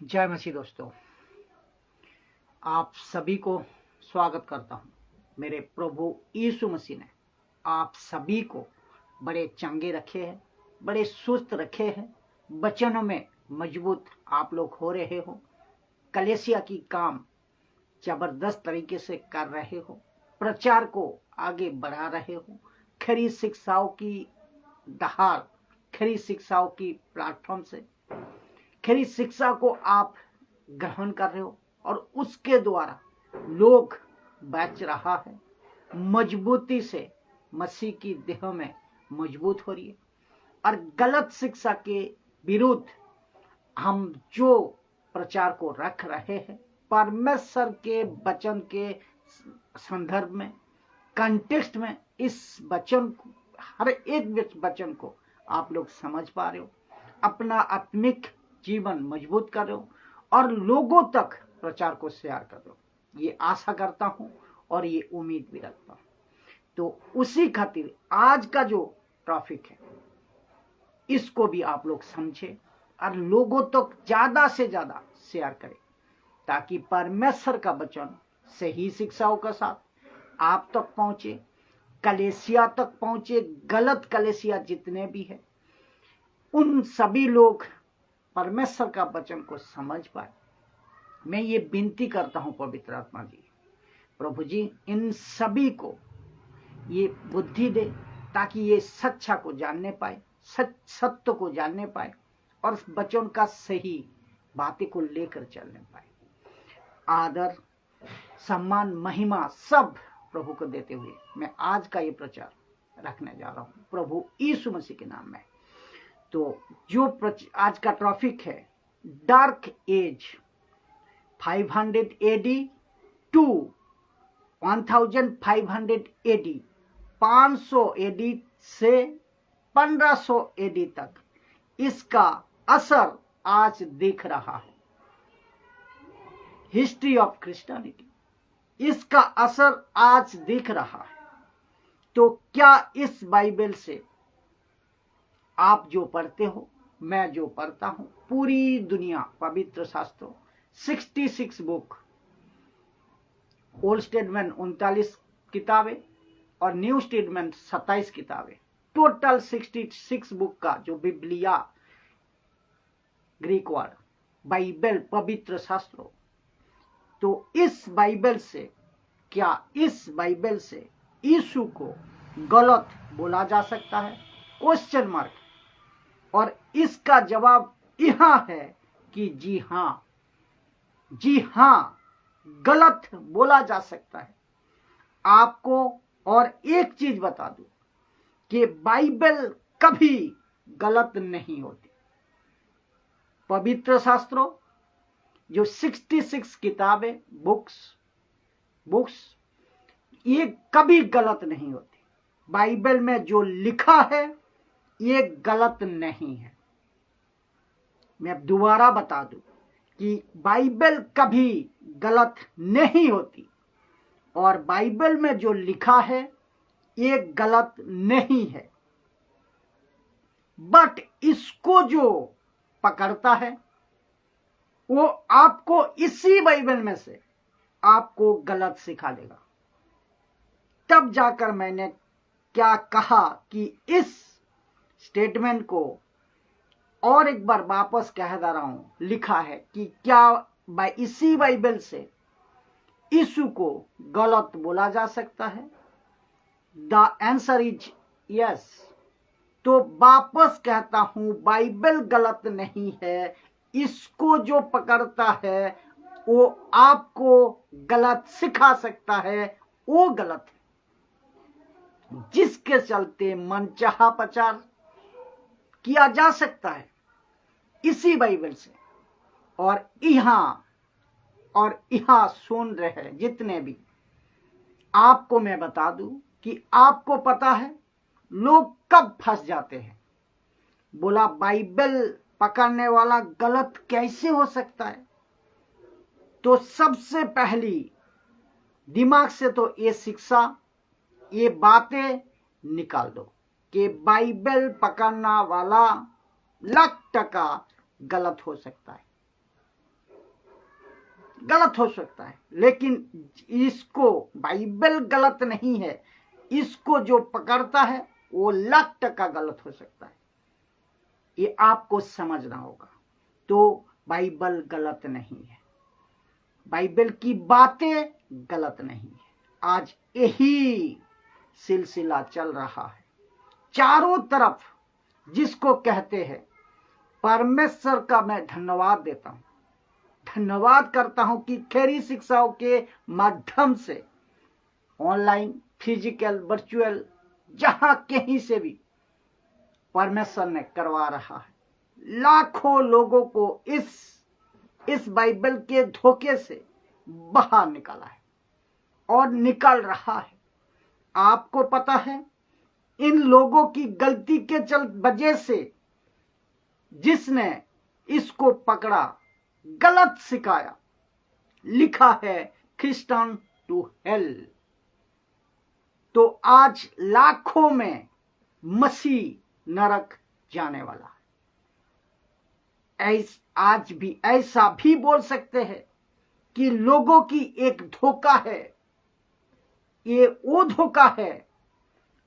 जय मसीह दोस्तों, आप सभी को स्वागत करता हूं। मेरे प्रभु यीशु मसीह ने आप सभी को बड़े चंगे रखे हैं, बड़े सुस्त रखे हैं। वचनों में मजबूत आप लोग हो रहे हो, कलीसिया की काम जबरदस्त तरीके से कर रहे हो, प्रचार को आगे बढ़ा रहे हो, खरी शिक्षाओं की दहाड़, खरी शिक्षाओं की प्लेटफॉर्म से खरी शिक्षा को आप ग्रहण कर रहे हो और उसके द्वारा लोग बच रहा है, मजबूती से मसीह की देह में मजबूत हो रही है। और गलत शिक्षा के विरुद्ध हम जो प्रचार को रख रहे हैं, परमेश्वर के वचन के संदर्भ में, कंटेक्स्ट में, इस वचन को, हर एक वचन को आप लोग समझ पा रहे हो, अपना आत्मिक जीवन मजबूत कर रहे हो और लोगों तक प्रचार को शेयर कर रहे हो। ये आशा करता हूं और ये उम्मीद भी रखता हूं। तो उसी खातिर आज का जो टॉपिक है, इसको भी आप लोग समझे और लोगों तक ज्यादा से ज्यादा शेयर करें, ताकि परमेश्वर का वचन सही शिक्षाओं के साथ आप तक पहुंचे, कलीसिया तक पहुंचे। गलत कलीसिया जितने भी है, उन सभी लोग परमेश्वर का वचन को समझ पाए। मैं ये विनती करता हूं पवित्र आत्मा जी, प्रभु जी, इन सभी को ये बुद्धि दे, ताकि ये सच्चा को जानने पाए, सत्य को जानने पाए और वचन का सही बातें को लेकर चलने पाए। आदर, सम्मान, महिमा सब प्रभु को देते हुए मैं आज का ये प्रचार रखने जा रहा हूं प्रभु यीशु मसीह के नाम में। तो जो आज का टॉपिक है, dark age 500 AD to 1500 AD, 500 AD से 1500 AD तक इसका असर आज दिख रहा है। हिस्ट्री ऑफ क्रिश्चियनिटी, इसका असर आज दिख रहा है। तो क्या इस बाइबल से आप जो पढ़ते हो, मैं जो पढ़ता हूं, पूरी दुनिया पवित्र शास्त्रों 66 बुक, ओल्ड स्टेटमेंट 39 किताबें और न्यू स्टेटमेंट 27 किताबें, टोटल 66 बुक का जो बिब्लिया, ग्रीक वर्ड बाइबल, पवित्र शास्त्रों, तो इस बाइबल से, क्या इस बाइबल से यीशु को गलत बोला जा सकता है? Question mark. और इसका जवाब यहां है कि जी हां, गलत बोला जा सकता है। आपको और एक चीज बता दूं कि बाइबल कभी गलत नहीं होती। पवित्र शास्त्रों जो 66 किताबें, बुक्स, ये कभी गलत नहीं होती। बाइबल में जो लिखा है ये गलत नहीं है। मैं दोबारा बता दूं कि बाइबल कभी गलत नहीं होती और बाइबल में जो लिखा है ये गलत नहीं है। बट इसको जो पकड़ता है वो आपको इसी बाइबल में से आपको गलत सिखा देगा। तब जाकर मैंने क्या कहा कि इस स्टेटमेंट को और एक बार वापस कह दे रहा हूं, लिखा है कि क्या इसी बाइबल से यीशु को गलत बोला जा सकता है? The answer is yes. तो वापस कहता हूं, बाइबल गलत नहीं है। इसको जो पकड़ता है वो आपको गलत सिखा सकता है, वो गलत है। जिसके चलते मनचाहा प्रचार किया जा सकता है इसी बाइबल से। और यहां सुन रहे जितने भी, आपको मैं बता दूं कि आपको पता है लोग कब फंस जाते हैं। बोला बाइबल पकड़ने वाला गलत कैसे हो सकता है? तो सबसे पहली दिमाग से तो ये शिक्षा, ये बातें निकाल दो कि बाइबल पकड़ना वाला 1,00,000% गलत हो सकता है। गलत हो सकता है, लेकिन इसको बाइबल गलत नहीं है, इसको जो पकड़ता है वो 100% गलत हो सकता है। ये आपको समझना होगा। तो बाइबल गलत नहीं है, बाइबल की बातें गलत नहीं है। आज यही सिलसिला चल रहा है चारों तरफ, जिसको कहते हैं परमेश्वर का मैं धन्यवाद देता हूं, धन्यवाद करता हूं कि खैरी शिक्षाओं के माध्यम से ऑनलाइन, फिजिकल, वर्चुअल, जहां कहीं से भी परमेश्वर ने करवा रहा है। लाखों लोगों को इस बाइबल के धोखे से बाहर निकाला है और निकाल रहा है। आपको पता है, इन लोगों की गलती के वजह से जिसने इसको पकड़ा, गलत सिखाया, लिखा है क्रिश्चियन टू हेल। तो आज लाखों में मसीह नरक जाने वाला है। आज भी ऐसा भी बोल सकते हैं कि लोगों की एक धोखा है, ये वो धोखा है,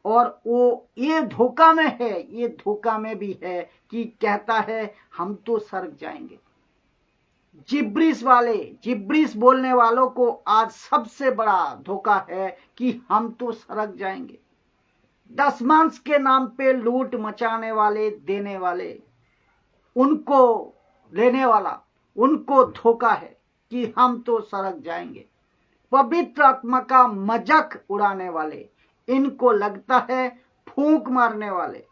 और वो ये धोखा में है, ये धोखा में भी है कि कहता है हम तो स्वर्ग जाएंगे। जिब्रीस बोलने वालों को आज सबसे बड़ा धोखा है कि हम तो स्वर्ग जाएंगे। दशमांश के नाम पे लूट मचाने वाले, देने वाले, उनको लेने वाला, उनको धोखा है कि हम तो स्वर्ग जाएंगे। पवित्र आत्मा का मजाक उड़ाने वाले, इनको लगता है फूंक मारने वाले,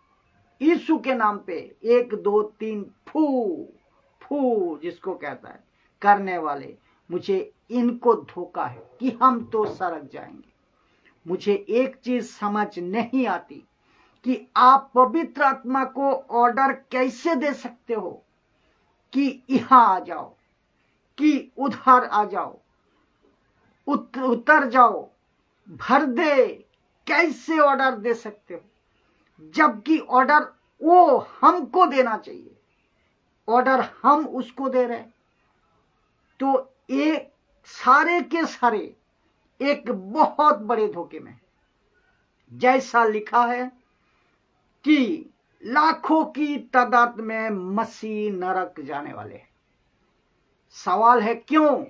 यीशु के नाम पे 1 2 3 फू फू जिसको कहता है करने वाले, मुझे इनको धोखा है कि हम तो स्वर्ग जाएंगे। मुझे एक चीज समझ नहीं आती कि आप पवित्र आत्मा को ऑर्डर कैसे दे सकते हो कि यहां आ जाओ, कि उधर आ जाओ, उतर जाओ, भर दे। कैसे ऑर्डर दे सकते हो, जबकि ऑर्डर वो हमको देना चाहिए, ऑर्डर हम उसको दे रहे। तो ये सारे के सारे एक बहुत बड़े धोखे में, जैसा लिखा है कि लाखों की तादाद में मसीह नरक जाने वाले हैं। सवाल है क्यों?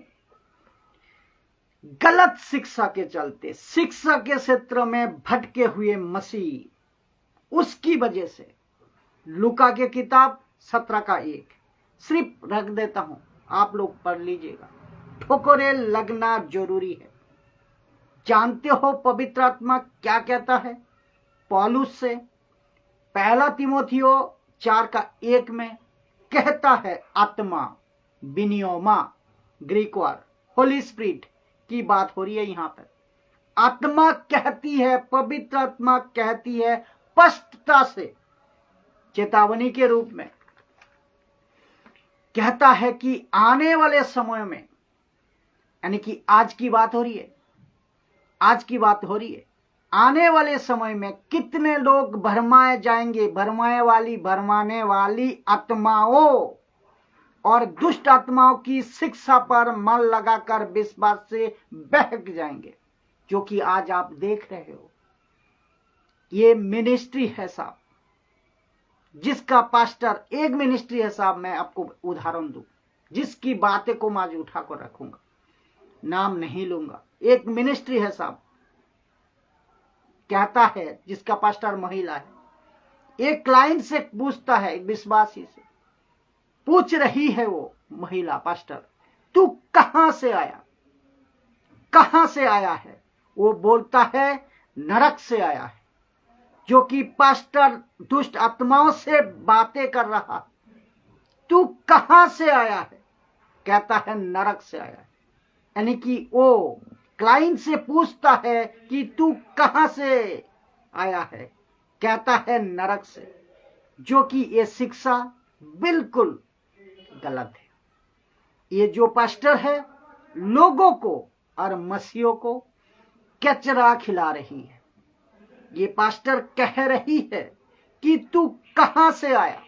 गलत शिक्षा के चलते, शिक्षा के क्षेत्र में भटके हुए मसीह, उसकी वजह से। लूका के किताब 17 का 1 सिर्फ रख देता हूं, आप लोग पढ़ लीजिएगा। ठोकरें लगना जरूरी है। जानते हो पवित्र आत्मा क्या कहता है पौलुस से? 1 तीमुथियो 4 का 1 में कहता है, आत्मा, बिनियोमा, ग्रीक वर्ड, होली स्पिरिट की बात हो रही है यहां पर। आत्मा कहती है, पवित्र आत्मा कहती है स्पष्टता से, चेतावनी के रूप में कहता है कि आने वाले समय में, यानी कि आज की बात हो रही है, आज की बात हो रही है, आने वाले समय में कितने लोग भरमाए जाएंगे, भरमाने वाली आत्माओं और दुष्ट आत्माओं की शिक्षा पर मन लगाकर विश्वास से बहक जाएंगे, जो कि आज आप देख रहे हो। ये मिनिस्ट्री है साहब, जिसका पास्टर, एक मिनिस्ट्री है साहब, मैं आपको उदाहरण दूं, जिसकी बातें को मैं आज उठा कर रखूंगा, नाम नहीं लूंगा। एक मिनिस्ट्री है साहब, कहता है, जिसका पास्टर महिला है, एक क्लाइंट से पूछता है, एक विश्वासी से पूछ रही है वो महिला, पास्टर तू कहां से आया, कहां से आया है? वो बोलता है नरक से आया है, जो कि पास्टर दुष्ट आत्माओं से बातें कर रहा। तू कहां से आया है? कहता है नरक से आया है। यानी कि वो क्लाइंट से पूछता है कि तू कहां से आया है, कहता है नरक से, जो कि ये शिक्षा बिल्कुल गलत है। ये जो पास्टर है लोगों को और मसीहों को कचरा खिला रही है। ये पास्टर कह रही है कि तू कहां से आया,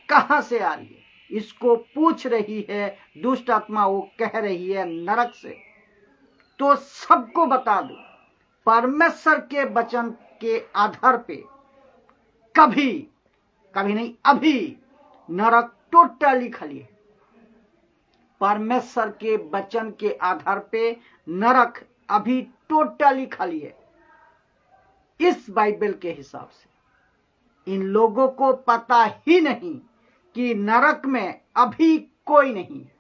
कहां से आ रही है, इसको पूछ रही है दुष्ट आत्मा, वो कह रही है नरक से, तो सबको बता दो परमेश्वर के वचन के आधार पे कभी कभी नहीं, अभी नरक टोटली खाली है। परमेश्वर के वचन के आधार पे नरक अभी टोटली खाली है। इस बाइबल के हिसाब से इन लोगों को पता ही नहीं कि नरक में अभी कोई नहीं है।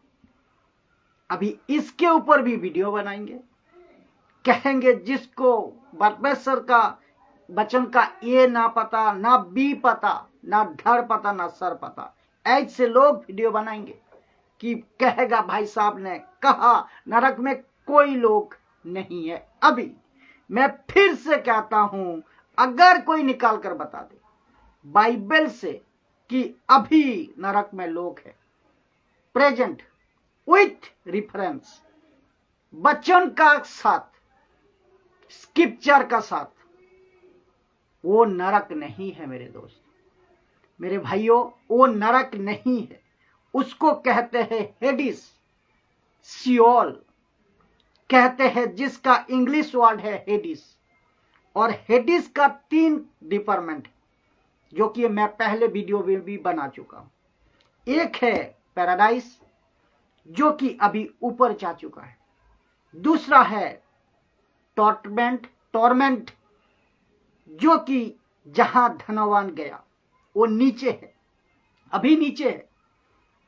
अभी इसके ऊपर भी वीडियो बनाएंगे, कहेंगे जिसको परमेश्वर का वचन का ए ना पता, ना बी पता, ना धड़ पता, ना सर पता, ऐसे लोग वीडियो बनाएंगे कि कहेगा भाई साहब ने कहा नरक में कोई लोग नहीं है। अभी मैं फिर से कहता हूं, अगर कोई निकाल कर बता दे बाइबल से कि अभी नरक में लोग हैं, प्रेजेंट विथ रेफरेंस, वचन का साथ, स्क्रिप्चर का साथ, वो नरक नहीं है मेरे दोस्त, मेरे भाइयों, वो नरक नहीं है। उसको कहते हैं हेडिस, सियोल कहते हैं, जिसका इंग्लिश वर्ड है हेडिस। और हेडिस का 3 डिपार्टमेंट है, जो कि मैं पहले वीडियो में भी बना चुका हूं। एक है पैराडाइस, जो कि अभी ऊपर जा चुका है। दूसरा है टॉर्मेंट, जो कि जहां धनवान गया वो नीचे है, अभी नीचे है।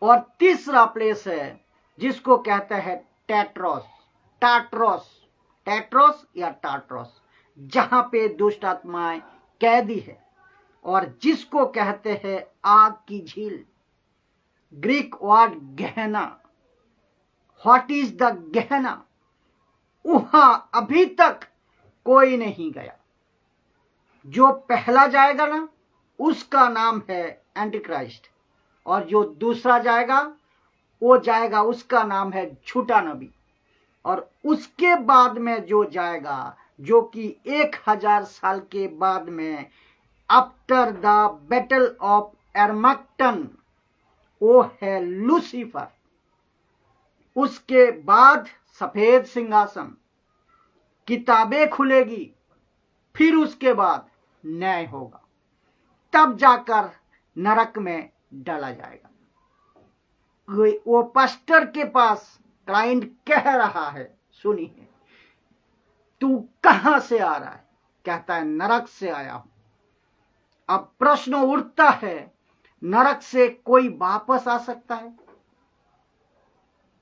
और तीसरा प्लेस है जिसको कहते हैं टैट्रोस या टाट्रोस, जहां पे दुष्ट आत्माएं कैदी है, और जिसको कहते हैं आग की झील। ग्रीक वर्ड गहना, व्हाट इज द गहना, वहां अभी तक कोई नहीं गया। जो पहला जाएगा ना, उसका नाम है एंटीक्राइस्ट, और जो दूसरा जाएगा वो जाएगा, उसका नाम है झूठा नबी। और उसके बाद में जो जाएगा, जो कि 1000 साल के बाद में, आफ्टर द बैटल ऑफ एर्मगडन, वो है लूसीफर। उसके बाद सफेद सिंहासन, किताबें खुलेगी, फिर उसके बाद न्याय होगा, तब जाकर नरक में डाला जाएगा। वो पास्टर के पास क्लाइंट कह रहा है, सुनिए, तू कहां से आ रहा है? कहता है नरक से आया हूं। अब प्रश्न उठता है, नरक से कोई वापस आ सकता है?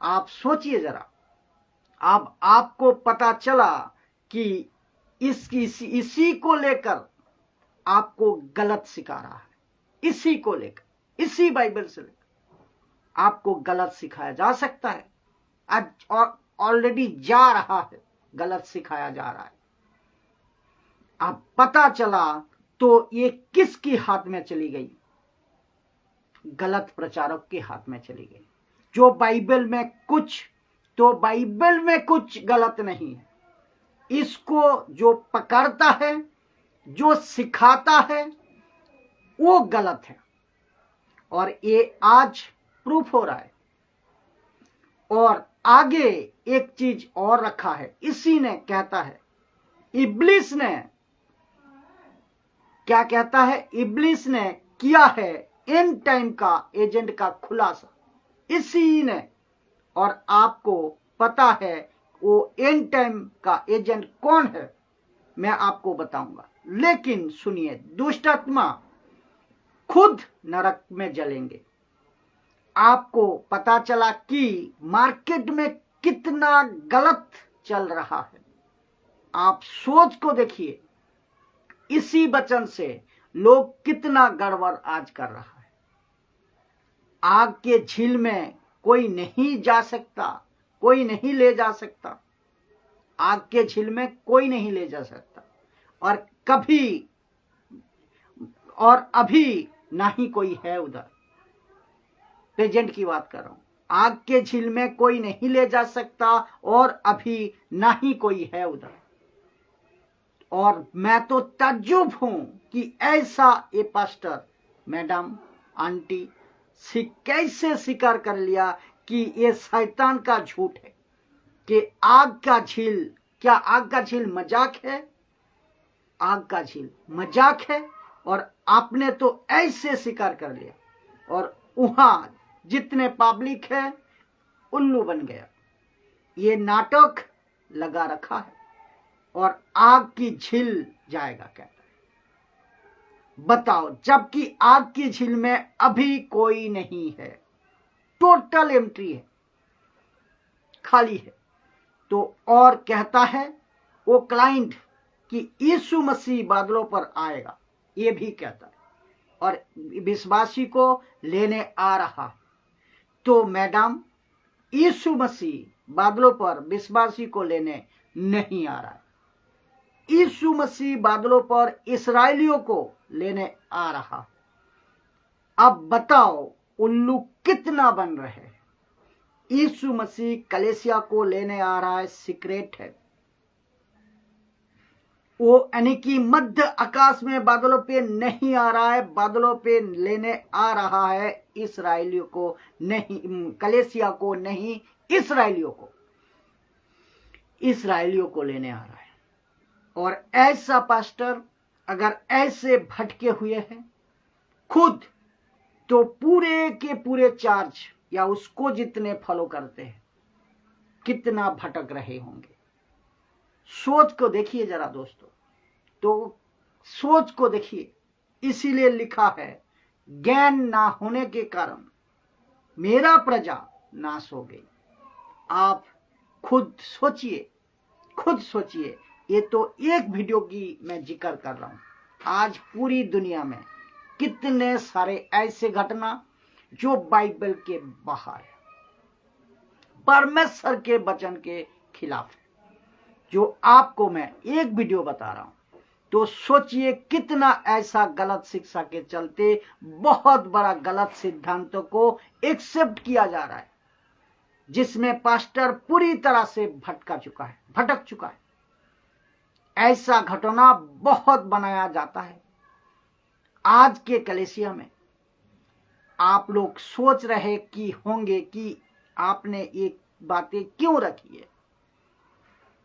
आप सोचिए जरा। अब आपको पता चला कि इसी को लेकर आपको गलत सिखा रहा है, इसी को लेकर, इसी बाइबल से लेकर आपको गलत सिखाया जा सकता है। आज ऑलरेडी जा रहा है, गलत सिखाया जा रहा है। अब पता चला तो ये किसके हाथ में चली गई? गलत प्रचारक के हाथ में चली गई। जो बाइबल में कुछ गलत नहीं है। इसको जो पकड़ता है, जो सिखाता है, वो गलत है। और ये आज प्रूफ हो रहा है। और आगे एक चीज और रखा है, इसी ने कहता है, इब्लिस ने क्या कहता है? इब्लिस ने किया है एंड टाइम का एजेंट का खुलासा, इसी ने। और आपको पता है वो एंड टाइम का एजेंट कौन है, मैं आपको बताऊंगा। लेकिन सुनिए, दुष्ट आत्मा खुद नरक में जलेंगे। आपको पता चला कि मार्केट में कितना गलत चल रहा है। आप सोच को देखिए, इसी वचन से लोग कितना गड़बड़ आज कर रहा है। आग के झील में कोई नहीं जा सकता, कोई नहीं ले जा सकता। आग के झील में कोई नहीं ले जा सकता, और कभी और अभी ना ही कोई है उधर। प्रेजेंट की बात कर रहा हूं। आग के झील में कोई नहीं ले जा सकता, और अभी ना ही कोई है उधर। और मैं तो ताज्जुब हूं कि ऐसा ये पास्टर, मैडम, आंटी, कैसे स्वीकार कर लिया कि ये शैतान का झूठ है, कि आग का झील, क्या आग का झील मजाक है? आग का झील मजाक है। और आपने तो ऐसे स्वीकार कर लिया, और वहां जितने पब्लिक है उल्लू बन गया। ये नाटक लगा रखा है और आग की झील जाएगा कहता है। बताओ, जबकि आग की झील में अभी कोई नहीं है, टोटल एम्प्टी है, खाली है। तो और कहता है वो क्लाइंट कि यीशु मसीह बादलों पर आएगा, ये भी कहता है, और विश्वासी को लेने आ रहा। तो मैडम, यीशु मसीह बादलों पर विश्वासी को लेने नहीं आ रहा है। यीशु मसीह बादलों पर इस्राएलियों को लेने आ रहा। अब बताओ उल्लू कितना बन रहे हैं। यीशु मसीह कलीसिया को लेने आ रहा है, सीक्रेट है वो, यानी कि मध्य आकाश में बादलों पे नहीं आ रहा है, बादलों पे लेने आ रहा है इस्राएलियों को नहीं, कलीसिया को नहीं, इस्राएलियों को लेने आ रहा है। और ऐसा पास्टर अगर ऐसे भटके हुए हैं खुद, तो पूरे के पूरे चार्ज या उसको जितने फॉलो करते हैं कितना भटक रहे होंगे। सोच को देखिए जरा दोस्तों, तो सोच को देखिए। इसीलिए लिखा है, ज्ञान ना होने के कारण मेरा प्रजा नाश हो गई। आप खुद सोचिए, ये तो एक वीडियो की मैं जिक्र कर रहा हूं। आज पूरी दुनिया में कितने सारे ऐसे घटना जो बाइबल के बाहर है, परमेश्वर के वचन के खिलाफ है, जो आपको मैं एक वीडियो बता रहा हूं। तो सोचिए कितना ऐसा गलत शिक्षा के चलते बहुत बड़ा गलत सिद्धांतों को एक्सेप्ट किया जा रहा है, जिसमें पास्टर पूरी तरह से भटक चुका है। ऐसा घटना बहुत बनाया जाता है आज के कलीसिया में। आप लोग सोच रहे कि होंगे कि आपने ये बातें क्यों रखी है,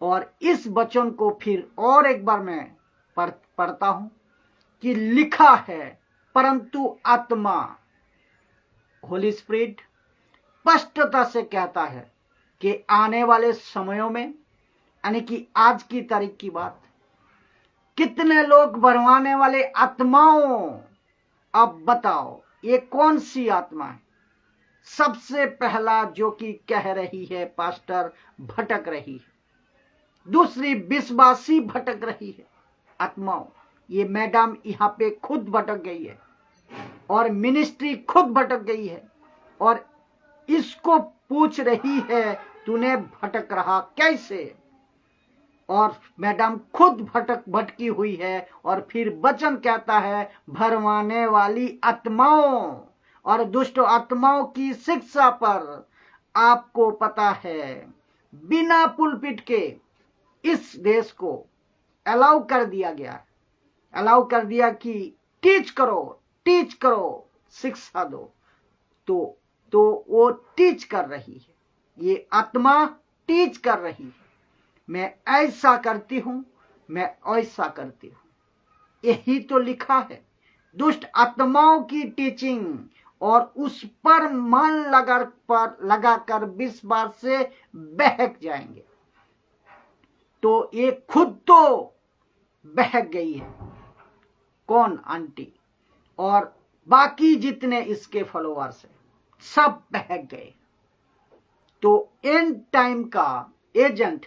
और इस वचन को फिर और एक बार मैं पढ़ता हूं कि लिखा है, परंतु आत्मा, होली स्पिरिट स्पष्टता से कहता है कि आने वाले समयों में, यानी कि आज की तारीख की बात, कितने लोग भरवाने वाले आत्माओं। अब बताओ ये कौन सी आत्मा है? सबसे पहला जो कि कह रही है पास्टर भटक रही है, दूसरी विश्वासी भटक रही है आत्माओं। ये मैडम यहाँ पे खुद भटक गई है, और मिनिस्ट्री खुद भटक गई है, और इसको पूछ रही है तूने भटक रहा कैसे? और मैडम खुद भटकी हुई है। और फिर वचन कहता है भरमाने वाली आत्माओं और दुष्ट आत्माओं की शिक्षा पर आपको पता है, बिना पुलपिट के इस देश को अलाउ कर दिया गया, अलाउ कर दिया कि टीच करो, शिक्षा दो। तो वो टीच कर रही है, ये आत्मा टीच कर रही है, मैं ऐसा करती हूं, मैं ऐसा करती हूं। यही तो लिखा है। दुष्ट आत्माओं की टीचिंग, और उस पर मन लगाकर विश्वास से बहक जाएंगे। तो ये खुद तो बहक गई है, कौन? आंटी और बाकी जितने इसके फॉलोअर्स हैं सब बहक गए। तो एंड टाइम का एजेंट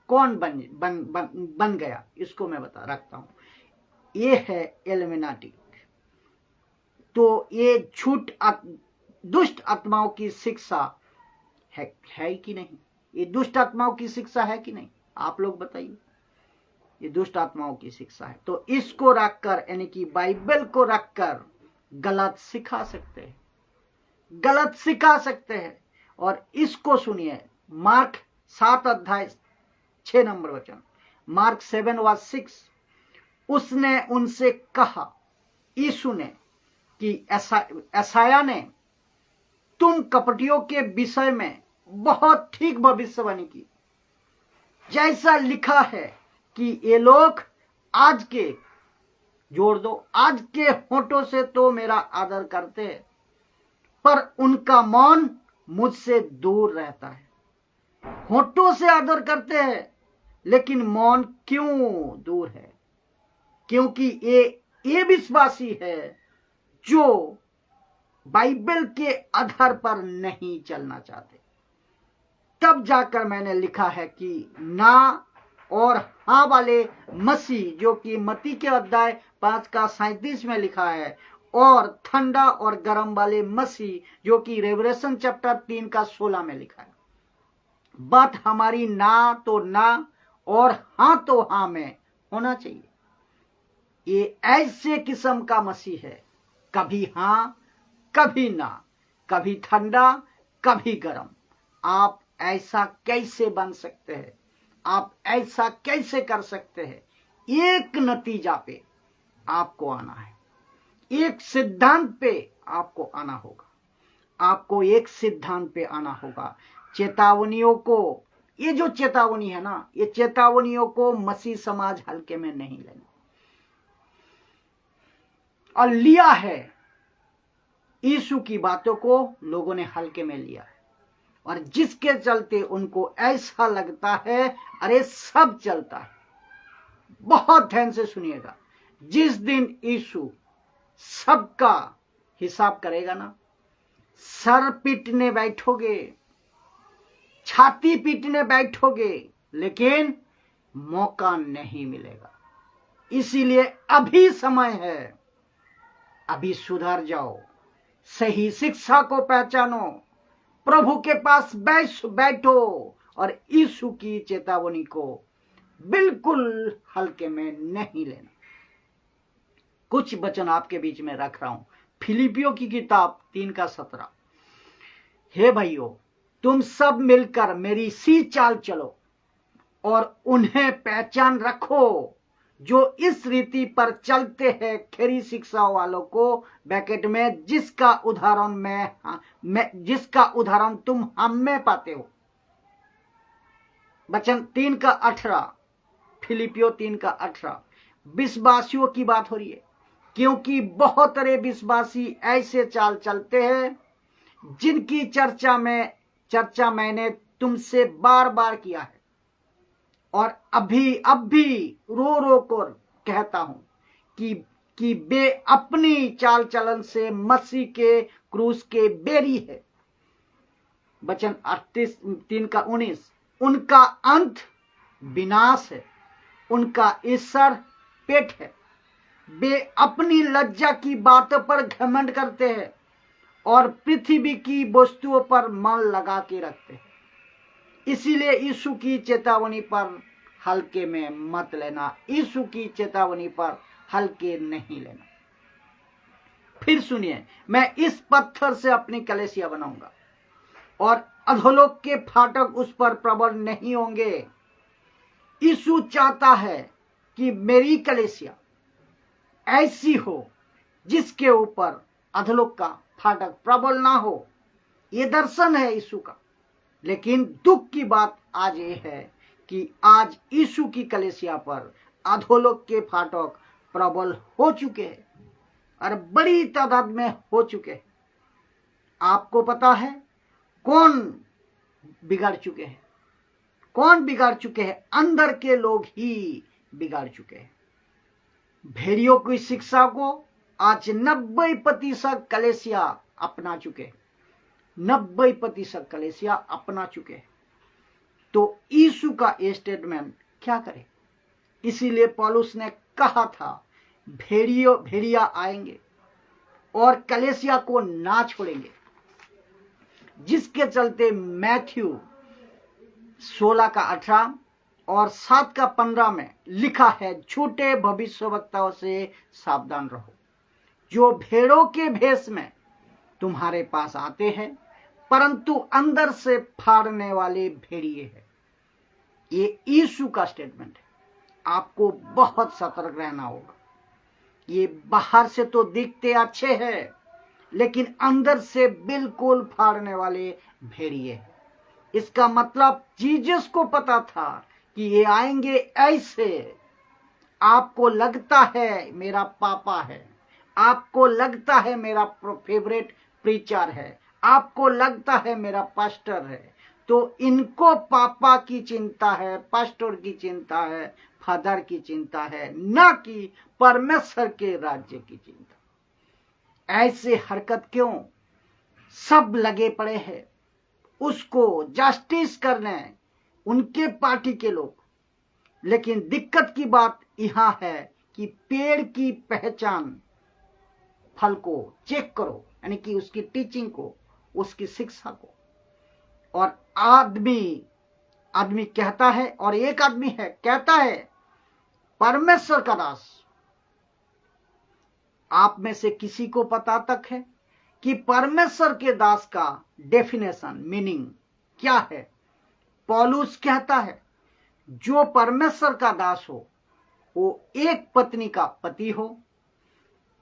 कौन बन गया, इसको मैं रखता हूं। ये है इल्यूमिनाटी। तो ये दुष्ट आत्माओं की शिक्षा है कि नहीं? ये दुष्ट आत्माओं की शिक्षा है कि नहीं? आप लोग बताइए। ये दुष्ट आत्माओं की शिक्षा है। तो इसको रखकर, यानी कि बाइबल को रखकर गलत सिखा सकते हैं। और इसको सुनिए, मार्क 7 अध्याय 6 नंबर वचन, मार्क 7:6। उसने उनसे कहा, यीशु ने, कि यशायाह ने तुम कपटियों के विषय में बहुत ठीक भविष्यवाणी की, जैसा लिखा है कि ये लोग आज के, जोड़ दो, आज के होठों से तो मेरा आदर करते हैं, पर उनका मौन मुझसे दूर रहता है। होठों से आदर करते हैं लेकिन मौन क्यों दूर है? क्योंकि ये विश्वासी है जो बाइबल के आधार पर नहीं चलना चाहते। तब जाकर मैंने लिखा है कि ना और हाँ वाले मसीह, जो कि मत्ती के अध्याय 5 का 37 में लिखा है, और ठंडा और गर्म वाले मसीह, जो कि रेवलेशन चैप्टर 3 का 16 में लिखा है। बात हमारी ना तो ना और हाँ तो हाँ में होना चाहिए। ये ऐसे किस्म का मसीह है, कभी हाँ कभी ना, कभी ठंडा कभी गर्म। आप ऐसा कैसे बन सकते हैं? आप ऐसा कैसे कर सकते हैं? एक नतीजा पे आपको आना है, एक सिद्धांत पे आपको आना होगा। आपको एक सिद्धांत पे आना होगा। चेतावनियों को, ये जो चेतावनी है ना, ये चेतावनियों को मसीह समाज हल्के में नहीं लेना, और लिया है। यीशु की बातों को लोगों ने हल्के में लिया है, और जिसके चलते उनको ऐसा लगता है अरे सब चलता है। बहुत ध्यान से सुनिएगा, जिस दिन यीशु सबका हिसाब करेगा ना, सर पीटने बैठोगे, छाती पीटने बैठोगे, लेकिन मौका नहीं मिलेगा। इसीलिए अभी समय है, अभी सुधर जाओ, सही शिक्षा को पहचानो, प्रभु के पास बैठो, और यीशु की चेतावनी को बिल्कुल हल्के में नहीं लेना। कुछ वचन आपके बीच में रख रहा हूं। फिलिपियों की किताब 3 का 17। हे भाइयों, तुम सब मिलकर मेरी सी चाल चलो और उन्हें पहचान रखो जो इस रीति पर चलते हैं खरी शिक्षा वालों को, ब्रैकेट में, जिसका उदाहरण तुम हम में पाते हो। वचन 3 का 18, फिलिपियो 3 का 18। विश्वासियों की बात हो रही है, क्योंकि बहुत सारे विश्वासी ऐसे चाल चलते हैं जिनकी चर्चा मैंने तुमसे बार बार किया है, और अब भी रो रो कर कहता हूं कि वे अपनी चाल चलन से मसीह के क्रूस के बेरी है। वचन 3 का 19। उनका अंत विनाश है, उनका ईश्वर पेट है। वे अपनी लज्जा की बातों पर घमंड करते हैं और पृथ्वी की वस्तुओं पर मन लगा के रखते हैं। इसीलिए यीशु की चेतावनी पर हल्के में मत लेना, यीशु की चेतावनी पर हल्के नहीं लेना। फिर सुनिए, मैं इस पत्थर से अपनी कलीसिया बनाऊंगा और अधोलोक के फाटक उस पर प्रबल नहीं होंगे। यीशु चाहता है कि मेरी कलीसिया ऐसी हो जिसके ऊपर अधोलोक का फाटक प्रबल ना हो। ये दर्शन है यीशु का। लेकिन दुख की बात आज ये है कि आज यीशु की कलीसिया पर अधोलोक के फाटक प्रबल हो चुके हैं और बड़ी तादाद में हो चुके हैं। आपको पता है कौन बिगाड़ चुके हैं? कौन बिगाड़ चुके हैं? अंदर के लोग ही बिगाड़ चुके हैं। भेड़ियों की शिक्षा को आज 90% कलीसिया अपना चुके हैं। 90% कलीसिया अपना चुके हैं। तो यीशु का ये स्टेटमेंट क्या करे? इसीलिए पौलुस ने कहा था भेड़िया आएंगे और कलीसिया को ना छोड़ेंगे, जिसके चलते मैथ्यू 16 का 18 और 7 का 15 में लिखा है, झूठे भविष्यवक्ताओं से सावधान रहो, जो भेड़ों के भेष में तुम्हारे पास आते हैं परंतु अंदर से फाड़ने वाले भेड़िए हैं। ये यीशु का स्टेटमेंट है। आपको बहुत सतर्क रहना होगा। ये बाहर से तो दिखते अच्छे हैं, लेकिन अंदर से बिल्कुल फाड़ने वाले भेड़िए हैं। इसका मतलब जीसस को पता था कि ये आएंगे ऐसे। आपको लगता है मेरा पापा है, आपको लगता है मेरा फेवरेट प्रीचर है, आपको लगता है मेरा पास्टर है, तो इनको पापा की चिंता है, पास्टर की चिंता है, फादर की चिंता है, न कि परमेश्वर के राज्य की चिंता। ऐसे हरकत क्यों? सब लगे पड़े हैं उसको जस्टिस करने, उनके पार्टी के लोग। लेकिन दिक्कत की बात यहां है कि पेड़ की पहचान फल को चेक करो, यानी कि उसकी टीचिंग को, उसकी शिक्षा को। और आदमी कहता है, और एक आदमी है कहता है परमेश्वर का दास। आप में से किसी को पता तक है कि परमेश्वर के दास का डेफिनेशन, मीनिंग क्या है? पौलुस कहता है जो परमेश्वर का दास हो वो एक पत्नी का पति हो,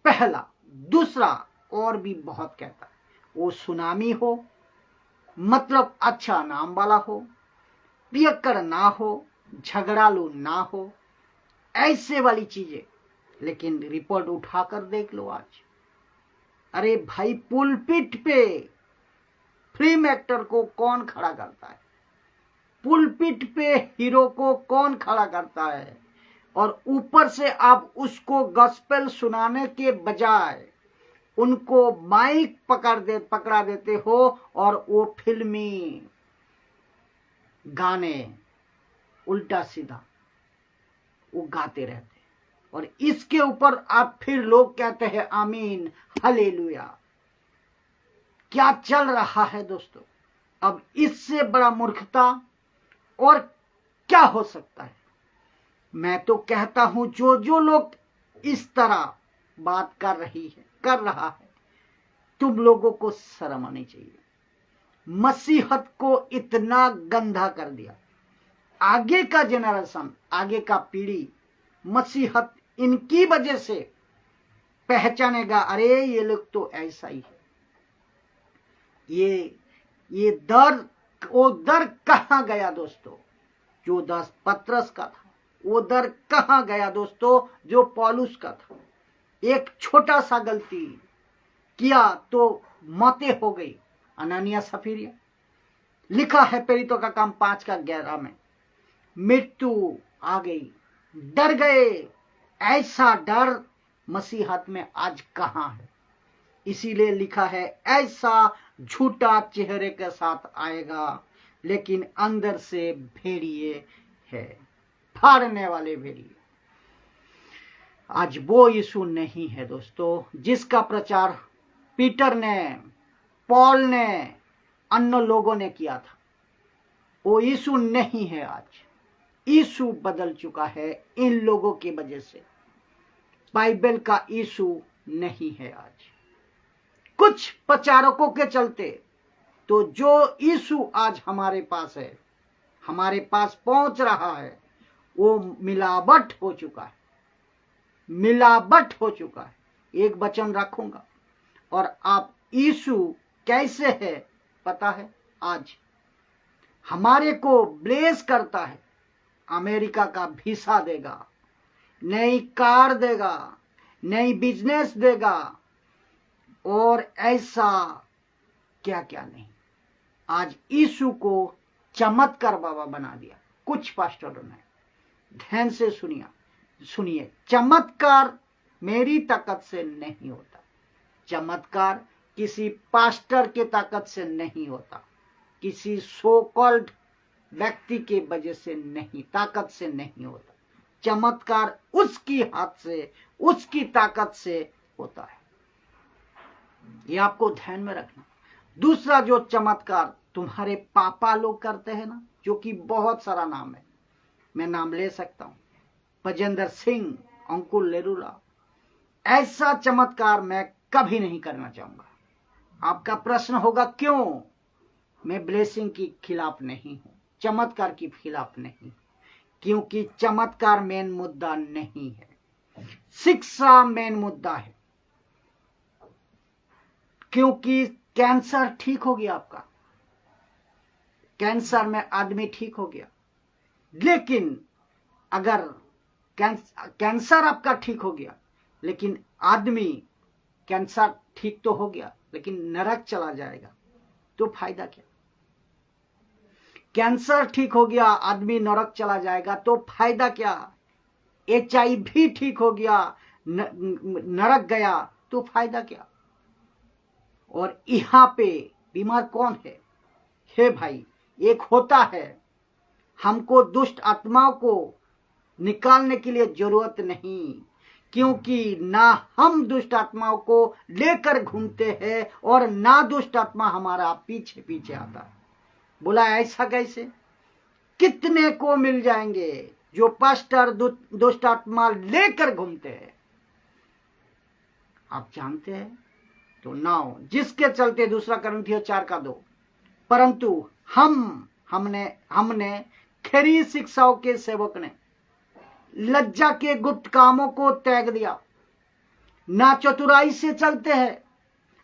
पहला। दूसरा और भी बहुत कहता है, वो सुनामी हो, मतलब अच्छा नाम वाला हो, पियक्कड़ ना हो, झगड़ालू ना हो, ऐसे वाली चीजें। लेकिन रिपोर्ट उठाकर देख लो आज। अरे भाई, पुलपिट पे फिल्म एक्टर को कौन खड़ा करता है? पुलपिट पे हीरो को कौन खड़ा करता है? और ऊपर से आप उसको गॉस्पेल सुनाने के बजाय उनको माइक पकड़ा देते हो और वो फिल्मी गाने उल्टा सीधा वो गाते रहते। और इसके ऊपर आप फिर लोग कहते हैं आमीन, हालेलुया। क्या चल रहा है दोस्तों? अब इससे बड़ा मूर्खता और क्या हो सकता है? मैं तो कहता हूं जो लोग इस तरह बात कर रहा है, तुम लोगों को शर्म आनी चाहिए। मसीहत को इतना गंदा कर दिया। आगे का जेनरेशन, आगे का पीढ़ी मसीहत इनकी वजह से पहचानेगा, अरे ये लोग तो ऐसा ही है। ये दर, वो दर कहां गया दोस्तों जो 10 पत्रस का था? वो दर कहां गया दोस्तों जो पौलुस का था? एक छोटा सा गलती किया तो मौतें हो गई। अनानिया सफीरिया, लिखा है प्रेरितों का काम 5:11 में, मृत्यु आ गई, डर गए। ऐसा डर मसीहत में आज कहां है? इसीलिए लिखा है ऐसा झूठा चेहरे के साथ आएगा, लेकिन अंदर से भेड़िए है, फाड़ने वाले भेड़िए। आज वो यीशु नहीं है दोस्तों जिसका प्रचार पीटर ने, पॉल ने, अन्य लोगों ने किया था। वो यीशु नहीं है आज। यीशु बदल चुका है इन लोगों की वजह से। बाइबल का यीशु नहीं है आज। कुछ प्रचारकों के चलते तो जो यीशु आज हमारे पास है, हमारे पास पहुंच रहा है, वो मिलावट हो चुका है, मिलावट हो चुका है। एक वचन रखूंगा और आप यीशु कैसे है पता है? आज हमारे को ब्लेस करता है, अमेरिका का वीसा देगा, नई कार देगा, नई बिजनेस देगा, और ऐसा क्या क्या नहीं। आज यीशु को चमत्कार बाबा बना दिया कुछ पास्टरों ने। ध्यान से सुनिए, चमत्कार मेरी ताकत से नहीं होता, चमत्कार किसी पास्टर के ताकत से नहीं होता, किसी सो कॉल्ड व्यक्ति के वजह से नहीं, ताकत से नहीं होता। चमत्कार उसकी हाथ से, उसकी ताकत से होता है। ये आपको ध्यान में रखना। दूसरा जो चमत्कार तुम्हारे पापा लोग करते हैं ना, जो कि बहुत सारा नाम है, मैं नाम ले सकता हूं, भजेंद्र सिंह, अंकुल लेरुला, ऐसा चमत्कार मैं कभी नहीं करना चाहूंगा। आपका प्रश्न होगा क्यों? मैं ब्लेसिंग के खिलाफ नहीं हूं, चमत्कार के खिलाफ नहीं, क्योंकि चमत्कार मेन मुद्दा नहीं है, शिक्षा मेन मुद्दा है। क्योंकि कैंसर ठीक हो गया आपका, कैंसर में आदमी ठीक हो गया। लेकिन अगर कैंसर आपका ठीक हो गया, लेकिन आदमी कैंसर ठीक तो हो गया लेकिन नरक चला जाएगा, तो फायदा क्या? कैंसर ठीक हो गया, आदमी नरक चला जाएगा, तो फायदा क्या? HIV ठीक हो गया, नरक गया, तो फायदा क्या? और यहां पे बीमार कौन है? हे भाई, एक होता है, हमको दुष्ट आत्माओं को निकालने के लिए जरूरत नहीं, क्योंकि ना हम दुष्ट आत्माओं को लेकर घूमते हैं और ना दुष्ट आत्मा हमारा पीछे पीछे आता है। बोला ऐसा कैसे? कितने को मिल जाएंगे जो पास्टर दुष्ट आत्मा लेकर घूमते हैं, आप जानते हैं? तो 9 जिसके चलते 2 कुरिन्थियों 4:2, परंतु हमने खरी शिक्षाओं के सेवक ने लज्जा के गुप्त कामों को त्याग दिया, ना चतुराई से चलते हैं,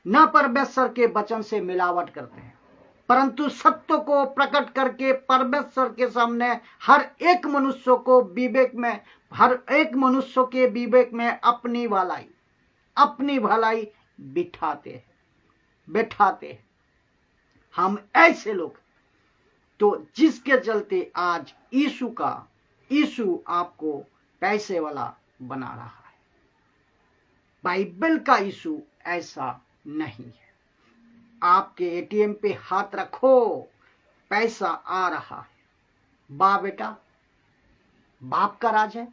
ना परमेश्वर के वचन से मिलावट करते हैं, परंतु सत्य को प्रकट करके परमेश्वर के सामने हर एक मनुष्य के विवेक में अपनी भलाई बिठाते हैं। हम ऐसे लोग, तो जिसके चलते आज यीशु आपको पैसे वाला बना रहा है। बाइबल का यीशु ऐसा नहीं है। आपके ATM पे हाथ रखो, पैसा आ रहा है। बेटा, बाप का राज है।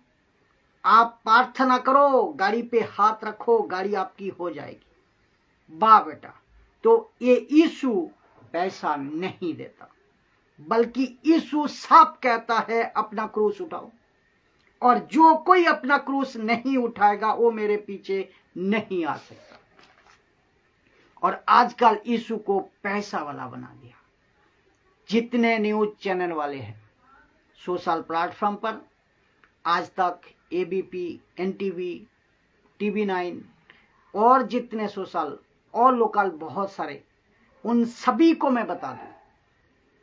आप प्रार्थना करो, गाड़ी पे हाथ रखो, गाड़ी आपकी हो जाएगी। बेटा, तो ये यीशु पैसा नहीं देता, बल्कि यीशु साफ कहता है अपना क्रूस उठाओ, और जो कोई अपना क्रूस नहीं उठाएगा वो मेरे पीछे नहीं आ सकता। और आजकल यीशु को पैसा वाला बना दिया। जितने न्यूज चैनल वाले हैं सोशल प्लेटफॉर्म पर, आज तक, ABP, NTV, TV9 और जितने सोशल और लोकल बहुत सारे, उन सभी को मैं बता दूं,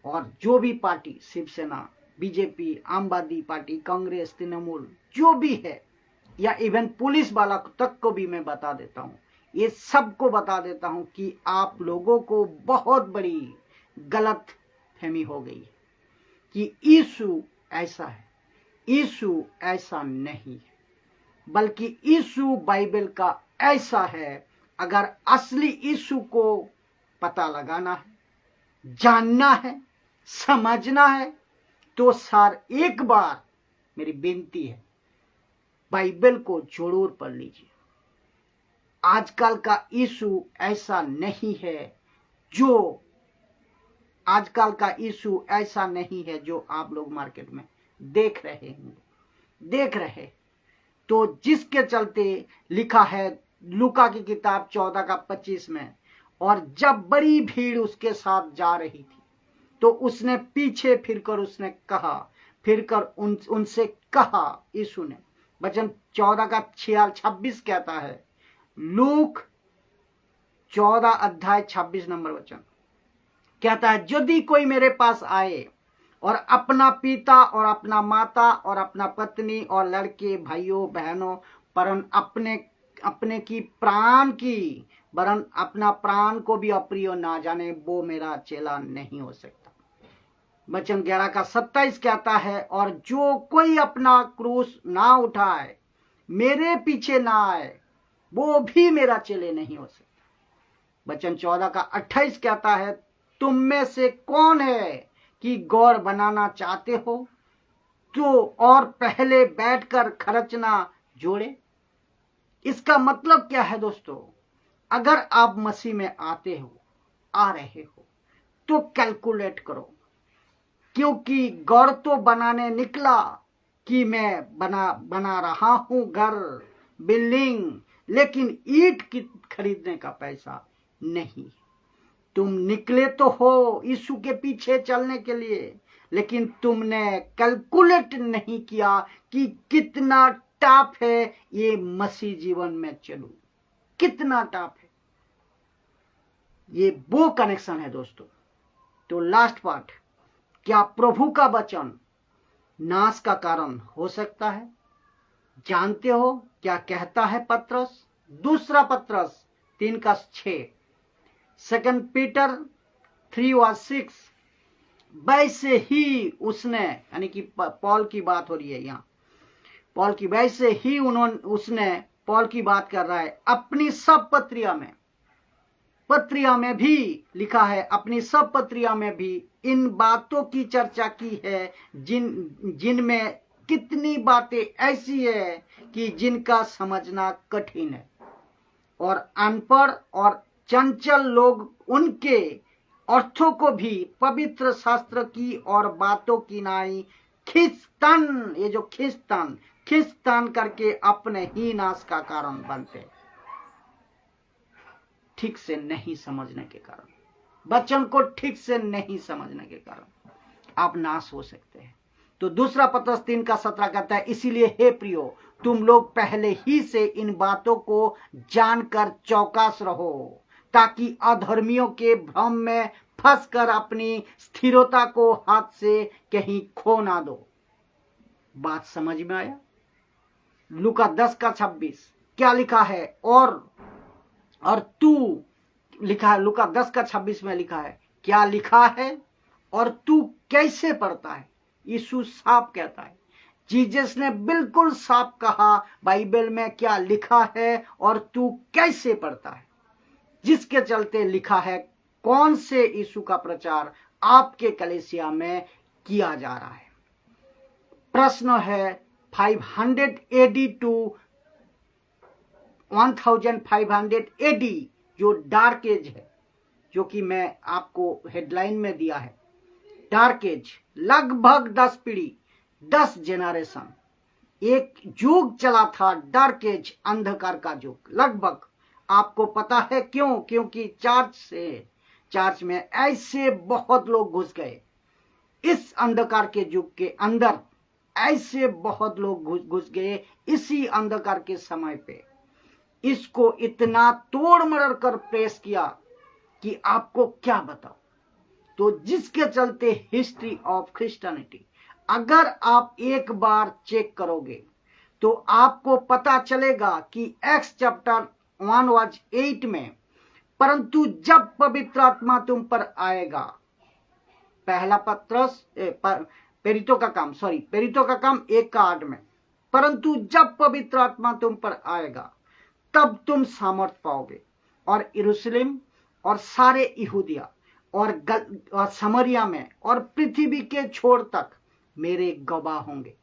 और जो भी पार्टी, शिवसेना, BJP, आम आदमी पार्टी, कांग्रेस, तृणमूल, जो भी है, या इवन पुलिस वाला तक को भी मैं बता देता हूं, ये सबको बता देता हूं कि आप लोगों को बहुत बड़ी गलत फहमी हो गई है कि यीशु ऐसा है। यीशु ऐसा नहीं है, बल्कि यीशु बाइबल का ऐसा है। अगर असली यीशु को पता लगाना है, जानना है, समझना है, तो सर एक बार मेरी विनती है, बाइबल को जरूर पढ़ लीजिए। आजकल का यीशु ऐसा नहीं है जो आप लोग मार्केट में देख रहे। तो जिसके चलते लिखा है लूका की किताब 14:25 में, और जब बड़ी भीड़ उसके साथ जा रही थी तो उसने पीछे फिरकर उनसे कहा, यीशु ने, वचन 14:26 कहता है, लूक 14:26 वचन कहता है, यदि कोई मेरे पास आए और अपना पिता और अपना माता और अपना पत्नी और लड़के भाइयों बहनों परन वरन अपना प्राण को भी अप्रिय ना जाने, वो मेरा चेला नहीं हो सकता। वचन 11:27 कहता है, और जो कोई अपना क्रूस ना उठाए, मेरे पीछे ना आए, वो भी मेरा चेले नहीं हो सकता। वचन 14:28 कहता है, तुम में से कौन है कि गौर बनाना चाहते हो तो और पहले बैठकर खर्चना जोड़े। इसका मतलब क्या है दोस्तों? अगर आप मसीह में आ रहे हो तो कैलकुलेट करो, क्योंकि गौर तो बनाने निकला कि मैं बना रहा हूं घर, बिल्डिंग, लेकिन ईंट खरीदने का पैसा नहीं। तुम निकले तो हो यीशु के पीछे चलने के लिए, लेकिन तुमने कैलकुलेट नहीं किया कि कितना टफ है ये मसीह जीवन में चलूं, कितना टफ है। ये वो कनेक्शन है दोस्तों। तो लास्ट पार्ट, क्या प्रभु का वचन नाश का कारण हो सकता है? जानते हो क्या कहता है पत्रस? दूसरा पत्रस 3:6, 2 पीटर 3:6, वैसे ही उसने, यानी कि पॉल की बात हो रही है यहाँ, पॉल की, वैसे ही उसने, पॉल की बात कर रहा है, अपनी सब पत्रिया में भी लिखा है, अपनी सब पत्रिया में भी इन बातों की चर्चा की है, जिनमें कितनी बातें ऐसी है कि जिनका समझना कठिन है, और अनपढ़ और चंचल लोग उनके अर्थों को भी पवित्र शास्त्र की और बातों की नाई खींचतान, ये जो खींचतान करके अपने ही नाश का कारण बनते, ठीक से नहीं समझने के कारण, वचन को ठीक से नहीं समझने के कारण आप नाश हो सकते हैं। तो दूसरा पत्रस 3:17 कहता है, इसीलिए हे प्रियो, तुम लोग पहले ही से इन बातों को जानकर चौकस रहो, ताकि अधर्मियों के भ्रम में फंसकर अपनी स्थिरता को हाथ से कहीं खो ना दो। बात समझ में आया? लूका 10:26 क्या लिखा है? और तू लिखा है, लूका 10:26 में लिखा है, क्या लिखा है और तू कैसे पढ़ता है? यीशु साफ कहता है, जीसस ने बिल्कुल साफ कहा बाइबल में क्या लिखा है और तू कैसे पढ़ता है, जिसके चलते लिखा है कौन से यीशु का प्रचार आपके कलीसिया में किया जा रहा है। प्रश्न है 500 AD टू 1500 AD जो डार्क एज है, जो कि मैं आपको हेडलाइन में दिया है, डार्क एज, लगभग 10 पीढ़ी, 10 जेनरेशन, एक युग चला था, डार्क एज, अंधकार का युग। लगभग आपको पता है क्यों? क्योंकि चर्च में ऐसे बहुत लोग घुस गए, इस अंधकार के युग के अंदर ऐसे बहुत लोग घुस गए इसी अंधकार के समय पे, इसको इतना तोड़ मरोड़ कर पेश किया कि आपको क्या बताओ। तो जिसके चलते हिस्ट्री ऑफ क्रिश्चियनिटी अगर आप एक बार चेक करोगे तो आपको पता चलेगा कि एक्स चैप्टर 1:8 में, परंतु जब पवित्र आत्मा तुम पर आएगा, पहला पत्रस पेरितो का काम 1:8 में, परंतु जब पवित्र आत्मा तुम पर आएगा तब तुम सामर्थ पाओगे और यरूशलेम और सारे यहूदिया और समरिया में और पृथ्वी के छोर तक मेरे गवाह होंगे।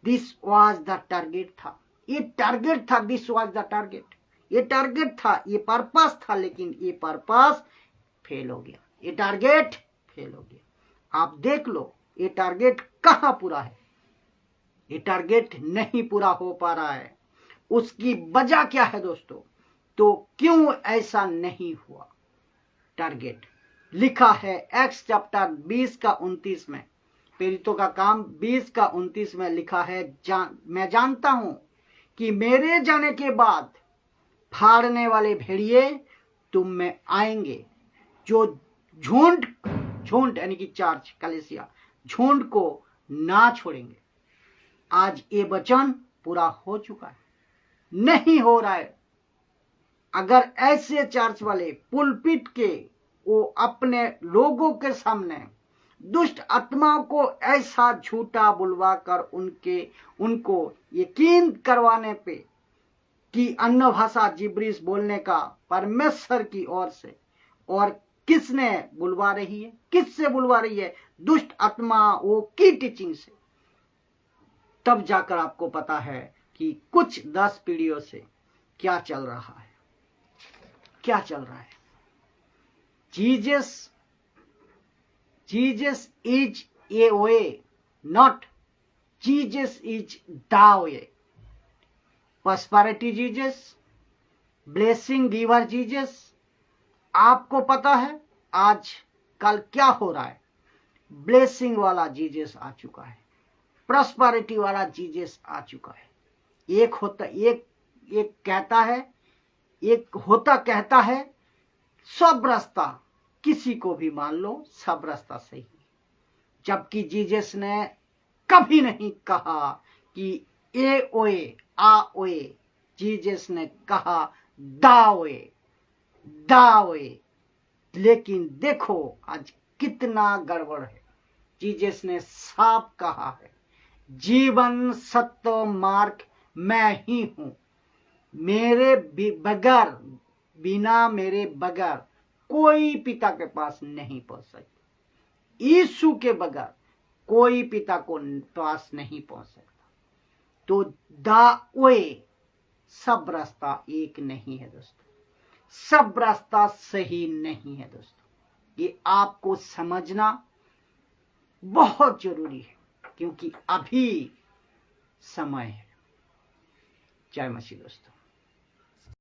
दिस वाज द टारगेट था, ये टारगेट था, दिस वाज द टारगेट, ये टारगेट था, ये पर्पस था, लेकिन ये पर्पस फेल हो गया, ये टारगेट फेल हो गया। आप देख लो ये टारगेट कहां पूरा है, ये टारगेट नहीं पूरा हो पा रहा है। उसकी वजह क्या है दोस्तों? तो क्यों ऐसा नहीं हुआ? टारगेट लिखा है एक्स चैप्टर 20:29 में, प्रेरितों का काम 20:29 में लिखा है, मैं जानता हूं कि मेरे जाने के बाद फाड़ने वाले भेड़िए तुम में आएंगे, जो झुंड यानी कि चर्च कलीसिया झुंड को ना छोड़ेंगे। आज ये वचन पूरा हो चुका है, नहीं हो रहा है। अगर ऐसे चर्च वाले पुलपिट के वो अपने लोगों के सामने दुष्ट आत्माओं को ऐसा झूठा बुलवा कर उनको यकीन करवाने पे कि अन्य भाषा जिब्रिश बोलने का परमेश्वर की ओर से, और किसने बुलवा रही है, किससे बुलवा रही है? दुष्ट आत्मा वो की टीचिंग से। तब जाकर आपको पता है कि कुछ 10 पीढ़ियों से क्या चल रहा है, क्या चल रहा है। Jesus is a way, not Jesus is the way. Prosperity Jesus, blessing giver Jesus। आपको पता है आज कल क्या हो रहा है? ब्लेसिंग वाला जीसस आ चुका है, प्रॉस्पेरिटी वाला जीसस आ चुका है। एक कहता है सब रास्ता किसी को भी मान लो, सब रास्ता सही है। जबकि जीसस ने कभी नहीं कहा कि ए ओए आ ओए, जीसस ने कहा दा ओए। लेकिन देखो आज कितना गड़बड़ है। जीसस ने साफ कहा है, जीवन सत्य मार्ग मैं ही हूं, मेरे मेरे बगैर कोई पिता के पास नहीं पहुंच सकता। यीशु के बगैर कोई पिता को पास नहीं पहुंच सकता। तो दा वे, सब रास्ता एक नहीं है दोस्तों, सब रास्ता सही नहीं है दोस्तों। ये आपको समझना बहुत जरूरी है, क्योंकि अभी समय है। जय मसीह दोस्तों।